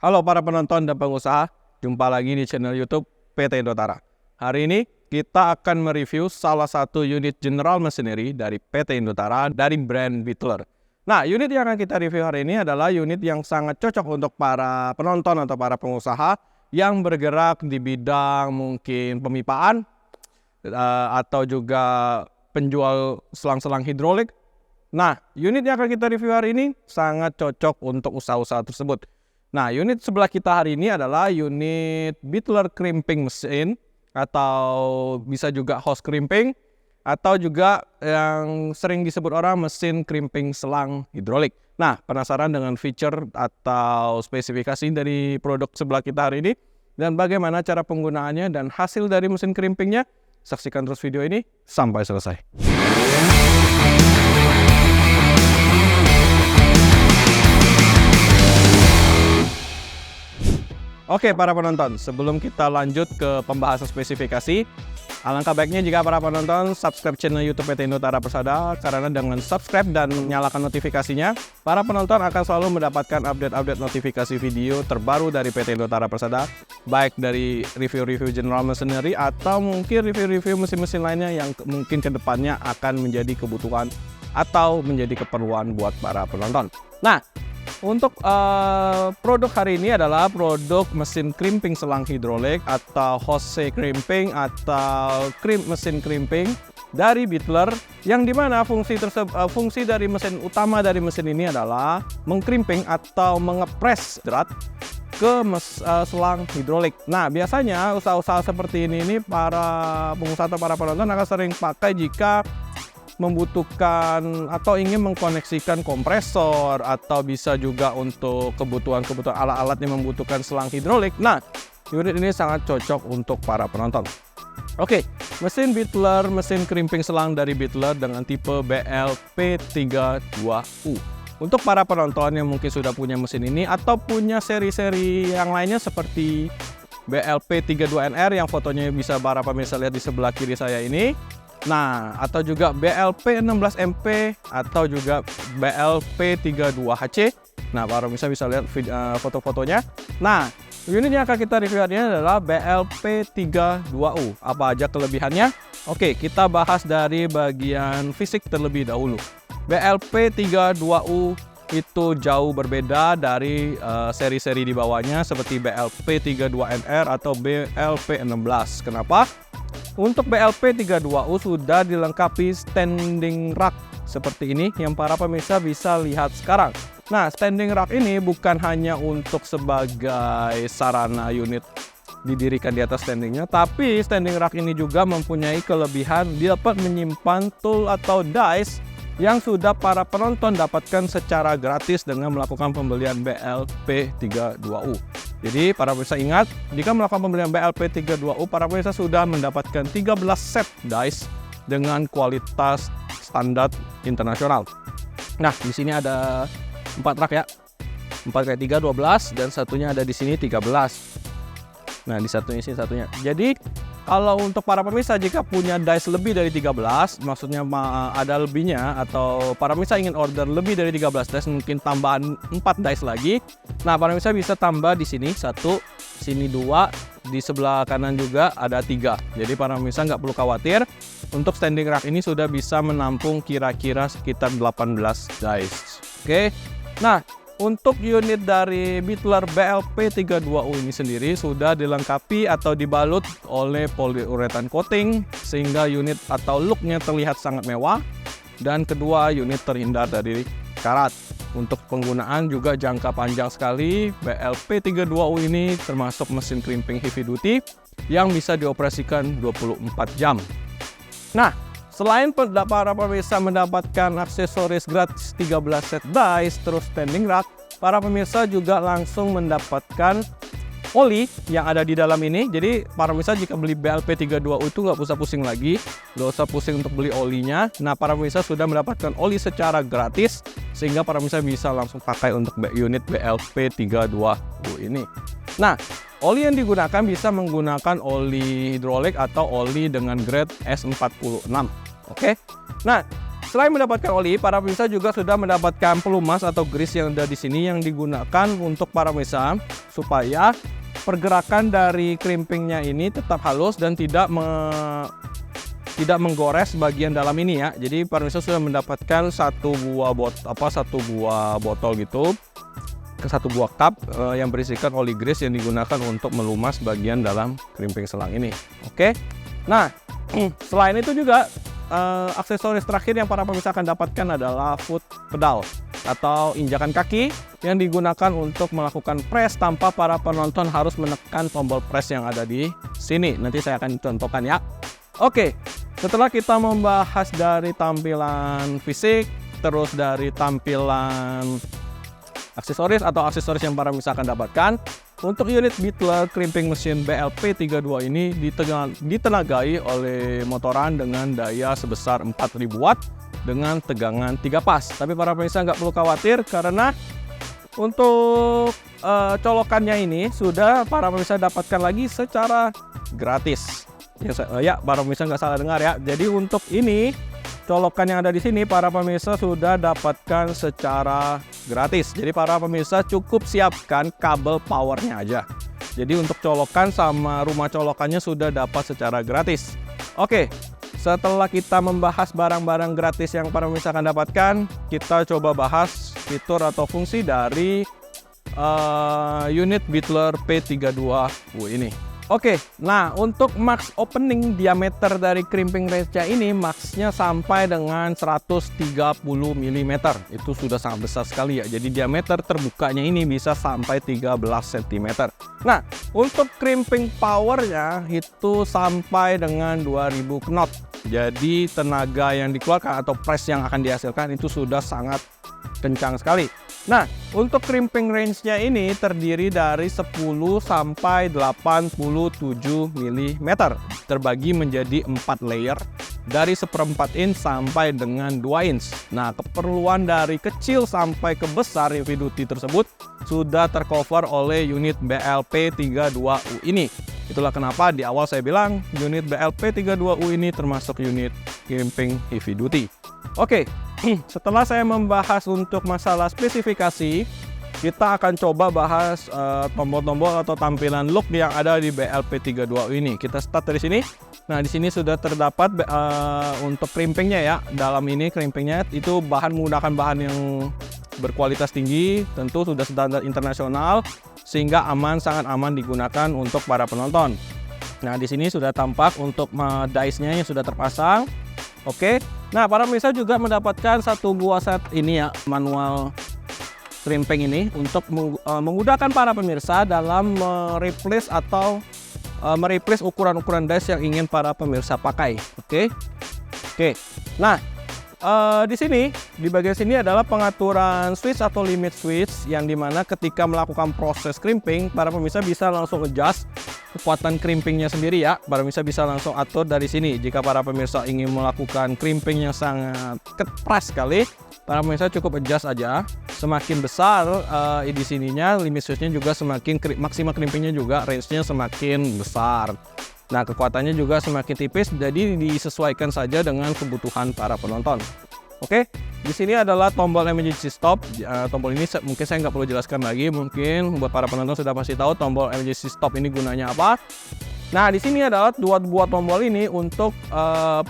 Halo para penonton dan pengusaha, jumpa lagi di channel YouTube PT Indotara. Hari ini kita akan mereview salah satu unit general machinery dari PT Indotara dari brand Beetler. Nah, unit yang akan kita review hari ini adalah unit yang sangat cocok untuk para penonton atau para pengusaha yang bergerak di bidang mungkin pemipaan atau juga penjual selang-selang hidrolik. Nah, unit yang akan kita review hari ini sangat cocok untuk usaha-usaha tersebut. Nah, unit sebelah kita hari ini adalah unit Beetler crimping mesin atau bisa juga hose crimping atau juga yang sering disebut orang mesin crimping selang hidrolik. Nah, penasaran dengan feature atau spesifikasi dari produk sebelah kita hari ini dan bagaimana cara penggunaannya dan hasil dari mesin crimpingnya? Saksikan terus video ini sampai selesai. Oke para penonton, sebelum kita lanjut ke pembahasan spesifikasi, alangkah baiknya jika para penonton subscribe channel YouTube PT Indotara Persada, karena dengan subscribe dan nyalakan notifikasinya, para penonton akan selalu mendapatkan update-update notifikasi video terbaru dari PT Indotara Persada, baik dari review-review general machinery atau mungkin review-review mesin-mesin lainnya yang mungkin kedepannya akan menjadi kebutuhan atau menjadi keperluan buat para penonton. Nah, untuk produk hari ini adalah produk mesin crimping selang hidrolik atau hose crimping atau mesin crimping dari Beetler, yang dimana fungsi dari mesin utama dari mesin ini adalah mengkrimping atau mengepres drat ke selang hidrolik. Nah, biasanya usaha-usaha seperti ini para pengusaha atau para penonton akan sering pakai jika membutuhkan atau ingin mengkoneksikan kompresor atau bisa juga untuk kebutuhan-kebutuhan alat-alat yang membutuhkan selang hidrolik. Nah, unit ini sangat cocok untuk para penonton. Oke, mesin Beetler, mesin crimping selang dari Beetler dengan tipe BLP32U. Untuk para penonton yang mungkin sudah punya mesin ini atau punya seri-seri yang lainnya seperti BLP32NR yang fotonya bisa para pemirsa lihat di sebelah kiri saya ini. Nah, atau juga BLP16MP atau juga BLP32HC. Nah, para pemirsa bisa lihat foto-fotonya. Nah, unit yang akan kita review hari ini adalah BLP32U. Apa aja kelebihannya? Oke, kita bahas dari bagian fisik terlebih dahulu. BLP32U itu jauh berbeda dari seri-seri di bawahnya seperti BLP32NR atau BLP16. Kenapa? Untuk BLP32U sudah dilengkapi standing rack seperti ini yang para pemirsa bisa lihat sekarang. Nah, standing rack ini bukan hanya untuk sebagai sarana unit didirikan di atas standingnya, tapi standing rack ini juga mempunyai kelebihan dapat menyimpan tool atau dies yang sudah para penonton dapatkan secara gratis dengan melakukan pembelian BLP32U. Jadi para pemirsa ingat, jika melakukan pembelian BLP32U, para pemirsa sudah mendapatkan 13 set dies dengan kualitas standar internasional. Nah, di sini ada 4 rak ya. 4 kali 3 12 dan satunya ada di sini 13. Nah, di satunya sini satunya. Jadi kalau untuk para pemirsa jika punya dice lebih dari 13, maksudnya ada lebihnya atau para pemirsa ingin order lebih dari 13 dice, mungkin tambahan 4 dice lagi. Nah, para pemirsa bisa tambah di sini 1, sini 2, di sebelah kanan juga ada 3. Jadi para pemirsa nggak perlu khawatir, untuk standing rack ini sudah bisa menampung kira-kira sekitar 18 dice. Oke. Nah, untuk unit dari Beetler BLP32U ini sendiri sudah dilengkapi atau dibalut oleh polyurethane coating sehingga unit atau looknya terlihat sangat mewah, dan kedua unit terhindar dari karat. Untuk penggunaan juga jangka panjang sekali. BLP32U ini termasuk mesin crimping heavy duty yang bisa dioperasikan 24 jam. Nah, selain para pemirsa mendapatkan aksesoris gratis 13 set dies terus standing rack, para pemirsa juga langsung mendapatkan oli yang ada di dalam ini. Jadi para pemirsa jika beli BLP32U itu nggak usah pusing lagi, nggak usah pusing untuk beli olinya. Nah, para pemirsa sudah mendapatkan oli secara gratis sehingga para pemirsa bisa langsung pakai untuk unit BLP32U ini. Nah, oli yang digunakan bisa menggunakan oli hidrolik atau oli dengan grade S46. Oke. Nah, selain mendapatkan oli, para pemirsa juga sudah mendapatkan pelumas atau grease yang ada di sini yang digunakan untuk para pemirsa supaya pergerakan dari crimpingnya ini tetap halus dan tidak menggores bagian dalam ini ya. Jadi para pemirsa sudah mendapatkan satu buah botol gitu, satu buah cup yang berisikan oli grease yang digunakan untuk melumas bagian dalam crimping selang ini. Oke. Nah, selain itu juga aksesoris terakhir yang para pemirsa akan dapatkan adalah foot pedal atau injakan kaki yang digunakan untuk melakukan press tanpa para penonton harus menekan tombol press yang ada di sini. Nanti saya akan contohkan ya. Oke, setelah kita membahas dari tampilan fisik, terus dari tampilan aksesoris atau aksesoris yang para pemirsa akan dapatkan, untuk unit Beetle Crimping Machine BLP32 ini ditenagai oleh motoran dengan daya sebesar 4000 watt dengan tegangan 3 pas. Tapi para pemirsa nggak perlu khawatir karena untuk colokannya ini sudah para pemirsa dapatkan lagi secara gratis. Ya, para pemirsa nggak salah dengar ya. Jadi untuk ini colokan yang ada di sini para pemirsa sudah dapatkan secara gratis. Jadi para pemirsa cukup siapkan kabel powernya aja. Jadi untuk colokan sama rumah colokannya sudah dapat secara gratis. Oke, setelah kita membahas barang-barang gratis yang para pemirsa akan dapatkan, kita coba bahas fitur atau fungsi dari unit Beetle P32U ini. Oke, nah untuk max opening diameter dari crimping range-nya ini maxnya sampai dengan 130 mm. Itu sudah sangat besar sekali ya. Jadi diameter terbukanya ini bisa sampai 13 cm. Nah, untuk crimping powernya itu sampai dengan 2000 knot. Jadi tenaga yang dikeluarkan atau press yang akan dihasilkan itu sudah sangat kencang sekali. Nah, untuk crimping range-nya ini terdiri dari 10 sampai 87 mm, terbagi menjadi 4 layer dari 1/4 inch sampai dengan 2 inch. Nah, keperluan dari kecil sampai ke besar heavy duty tersebut sudah tercover oleh unit BLP32U ini. Itulah kenapa di awal saya bilang unit BLP32U ini termasuk unit crimping heavy duty. Oke, setelah saya membahas untuk masalah spesifikasi, kita akan coba bahas tombol-tombol atau tampilan look yang ada di BLP32U ini. Kita start dari sini. Nah, di sini sudah terdapat untuk crimpingnya ya. Dalam ini crimpingnya itu menggunakan bahan yang berkualitas tinggi, tentu sudah standar internasional sehingga sangat aman digunakan untuk para penonton. Nah, di sini sudah tampak untuk dice-nya yang sudah terpasang. Oke. Nah, para pemirsa juga mendapatkan satu buah set ini ya, manual crimping ini untuk memudahkan para pemirsa dalam mereplace atau mereplace ukuran-ukuran dice yang ingin para pemirsa pakai. Oke. Nah, di sini di bagian sini adalah pengaturan switch atau limit switch yang dimana ketika melakukan proses crimping para pemirsa bisa langsung adjust kekuatan crimpingnya sendiri ya. Para pemirsa bisa langsung atur dari sini. Jika para pemirsa ingin melakukan crimping yang sangat keras sekali, para pemirsa cukup adjust aja. Semakin besar di sininya limit switchnya juga semakin maksimal crimpingnya juga range-nya semakin besar. Nah, kekuatannya juga semakin tipis, jadi disesuaikan saja dengan kebutuhan para penonton. Oke, di sini adalah tombol emergency stop. Tombol ini mungkin saya nggak perlu jelaskan lagi, mungkin buat para penonton sudah pasti tahu tombol emergency stop ini gunanya apa. Nah, di sini adalah dua buah tombol ini untuk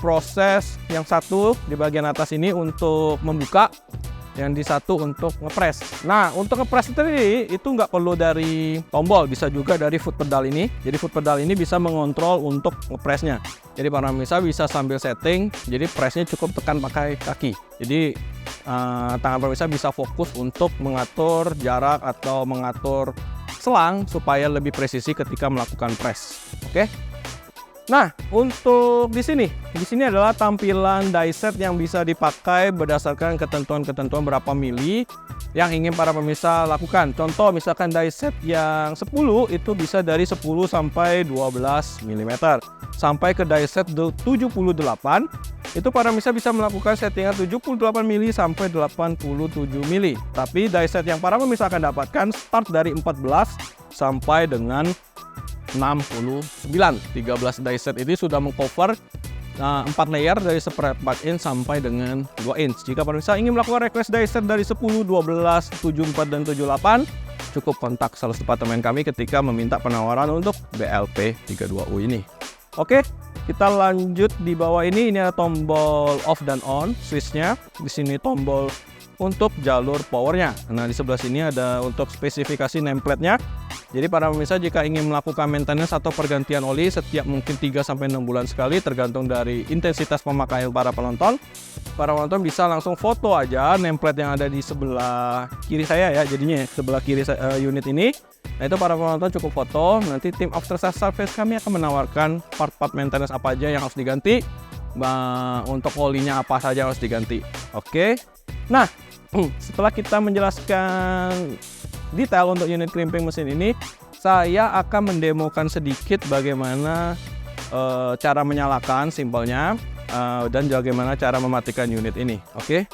proses yang satu di bagian atas ini untuk membuka, yang di satu untuk ngepres. Nah, untuk ngepres itu nggak perlu dari tombol, bisa juga dari foot pedal ini. Jadi foot pedal ini bisa mengontrol untuk ngepresnya. Jadi para pemirsa bisa sambil setting, jadi presnya cukup tekan pakai kaki. Jadi tangan pemirsa bisa fokus untuk mengatur jarak atau mengatur selang supaya lebih presisi ketika melakukan press. Oke. Nah, untuk di sini adalah tampilan die set yang bisa dipakai berdasarkan ketentuan-ketentuan berapa mili yang ingin para pemirsa lakukan. Contoh misalkan die set yang 10 itu bisa dari 10 sampai 12 mm. Sampai ke die set 78 itu para pemirsa bisa melakukan settingan 78 mili sampai 87 mili. Tapi die set yang para pemirsa akan dapatkan start dari 14 sampai dengan 69. 13 die set ini sudah mengcover 4 layer dari spread 4 inch sampai dengan 2 inch. Jika pemirsa ingin melakukan request dieset dari 10, 12, 74 dan 78, cukup kontak sales departemen kami ketika meminta penawaran untuk BLP32U ini. Oke, kita lanjut di bawah ini ada tombol off dan on switchnya. Di sini tombol untuk jalur powernya. Nah, di sebelah sini ada untuk spesifikasi nameplate-nya. Jadi para pemirsa jika ingin melakukan maintenance atau pergantian oli setiap mungkin 3-6 bulan sekali tergantung dari intensitas pemakaian para penonton bisa langsung foto aja nameplate yang ada di sebelah kiri saya ya, jadinya sebelah kiri unit ini. Nah, itu para penonton cukup foto, nanti tim after sales service kami akan menawarkan part-part maintenance apa aja yang harus diganti, untuk olinya apa saja yang harus diganti. Oke. Nah, setelah kita menjelaskan detail untuk unit crimping mesin ini, saya akan mendemokan sedikit bagaimana cara menyalakan simpelnya dan bagaimana cara mematikan unit ini. Oke.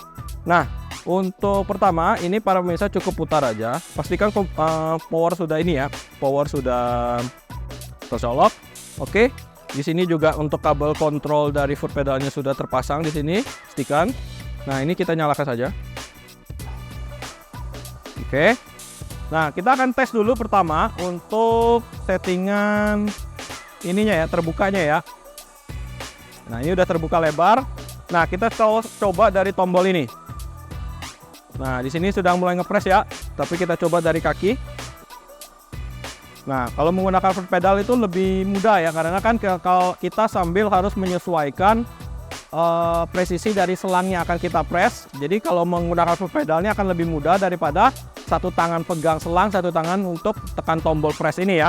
Nah, untuk pertama ini para pemirsa cukup putar aja. Pastikan power sudah ini ya, power sudah tercolok. Oke. Di sini juga untuk kabel kontrol dari foot pedalnya sudah terpasang di sini, pastikan. Nah, ini kita nyalakan saja. Oke. Nah, kita akan tes dulu pertama untuk settingan ininya ya, terbukanya ya. Nah, ini udah terbuka lebar. Nah, kita coba dari tombol ini. Nah, di sini sudah mulai ngepres ya, tapi kita coba dari kaki. Nah, kalau menggunakan foot pedal itu lebih mudah ya, karena kan kalau kita sambil harus menyesuaikan presisi dari selang yang akan kita press. Jadi kalau menggunakan foot pedalnya akan lebih mudah daripada satu tangan pegang selang, satu tangan untuk tekan tombol press ini ya.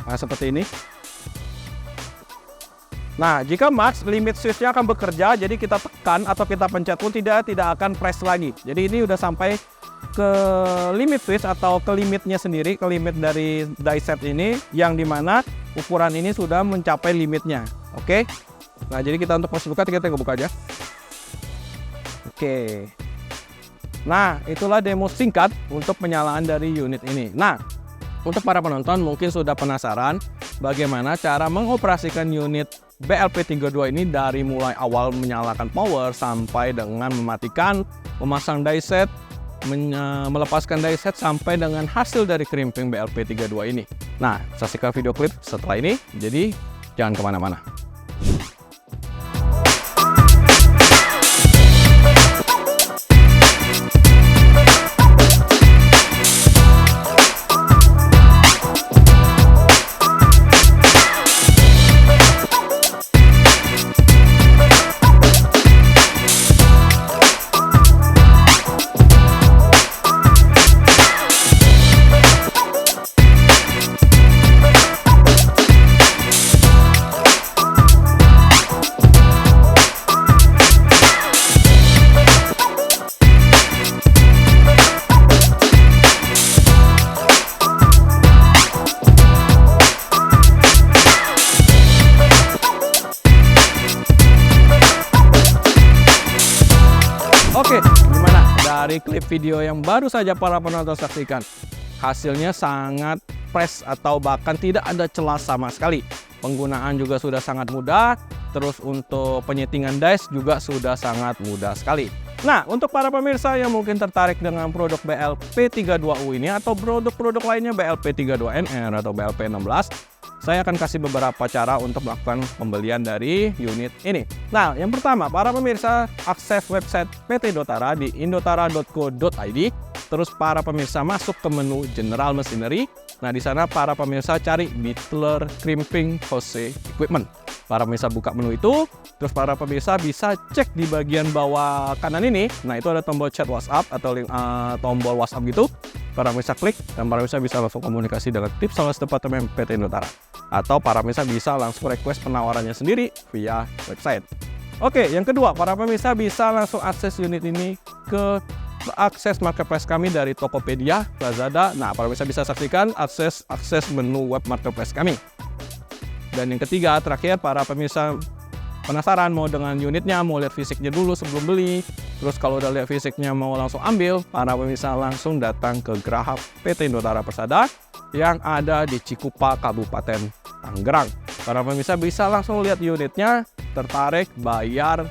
Nah, seperti ini. Nah, jika max, limit switch-nya akan bekerja, jadi kita tekan atau kita pencet pun tidak akan press lagi. Jadi ini udah sampai ke limit switch atau ke limitnya sendiri, ke limit dari die set ini, yang dimana ukuran ini sudah mencapai limitnya. Oke. Nah, jadi kita untuk proses buka, kita buka aja. Oke. Nah, itulah demo singkat untuk penyalaan dari unit ini. Nah, untuk para penonton mungkin sudah penasaran bagaimana cara mengoperasikan unit BLP32 ini dari mulai awal menyalakan power sampai dengan mematikan, memasang die set, melepaskan die set sampai dengan hasil dari crimping BLP32 ini. Nah, saksikan video klip setelah ini, jadi jangan kemana-mana. Oke, gimana dari klip video yang baru saja para penonton saksikan? Hasilnya sangat fresh atau bahkan tidak ada celah sama sekali. Penggunaan juga sudah sangat mudah, terus untuk penyetingan dies juga sudah sangat mudah sekali. Nah, untuk para pemirsa yang mungkin tertarik dengan produk BLP32U ini atau produk-produk lainnya BLP32NR atau BLP16, saya akan kasih beberapa cara untuk melakukan pembelian dari unit ini. Nah, yang pertama, para pemirsa akses website PT Indotara di indotara.co.id. Terus para pemirsa masuk ke menu General Machinery. Nah, di sana para pemirsa cari Mittler Crimping Hose Equipment. Para pemirsa buka menu itu, terus para pemirsa bisa cek di bagian bawah kanan ini. Nah, itu ada tombol chat WhatsApp atau tombol WhatsApp gitu. Para pemirsa klik dan para pemirsa bisa langsung komunikasi dengan tim sales departemen PT Indotara. Atau para pemirsa bisa langsung request penawarannya sendiri via website. Oke, yang kedua, para pemirsa bisa langsung akses unit ini ke akses marketplace kami dari Tokopedia, Lazada. Nah, para pemirsa bisa saksikan akses menu web marketplace kami. Dan yang ketiga, terakhir, para pemirsa penasaran mau dengan unitnya, mau lihat fisiknya dulu sebelum beli. Terus kalau udah lihat fisiknya mau langsung ambil, para pemirsa langsung datang ke Geraha PT Indotara Persada yang ada di Cikupa, Kabupaten Tangerang. Para pemirsa bisa langsung lihat unitnya, tertarik, bayar,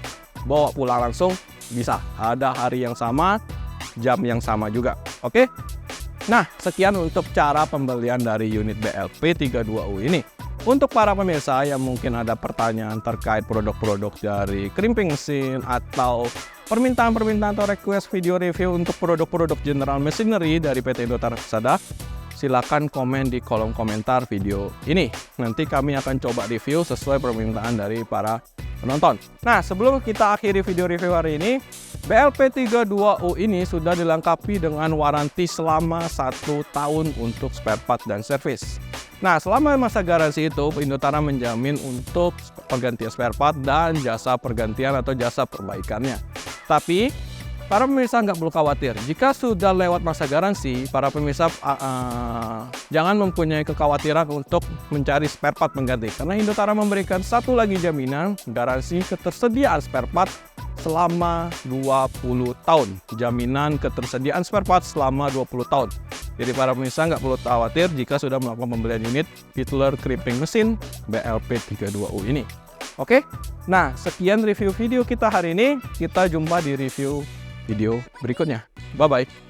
bawa pulang langsung, bisa. Ada hari yang sama, jam yang sama juga. Oke? Nah, sekian untuk cara pembelian dari unit BLP32U ini. Untuk para pemirsa yang mungkin ada pertanyaan terkait produk-produk dari crimping mesin atau permintaan-permintaan atau request video review untuk produk-produk general machinery dari PT Indotara Persada, silakan komen di kolom komentar video ini. Nanti kami akan coba review sesuai permintaan dari para penonton. Nah, sebelum kita akhiri video review hari ini, BLP32U ini sudah dilengkapi dengan waranti selama 1 tahun untuk spare part dan servis. Nah, selama masa garansi itu, Indotara menjamin untuk pergantian spare part dan jasa pergantian atau jasa perbaikannya. Tapi, para pemirsa nggak perlu khawatir. Jika sudah lewat masa garansi, para pemirsa jangan mempunyai kekhawatiran untuk mencari spare part pengganti. Karena Indotara memberikan satu lagi jaminan, garansi ketersediaan spare part selama 20 tahun. Jaminan ketersediaan spare part selama 20 tahun. Jadi para pemirsa nggak perlu khawatir jika sudah melakukan pembelian unit Hitler crimping mesin BLP32U ini. Oke, nah sekian review video kita hari ini. Kita jumpa di review video berikutnya. Bye-bye.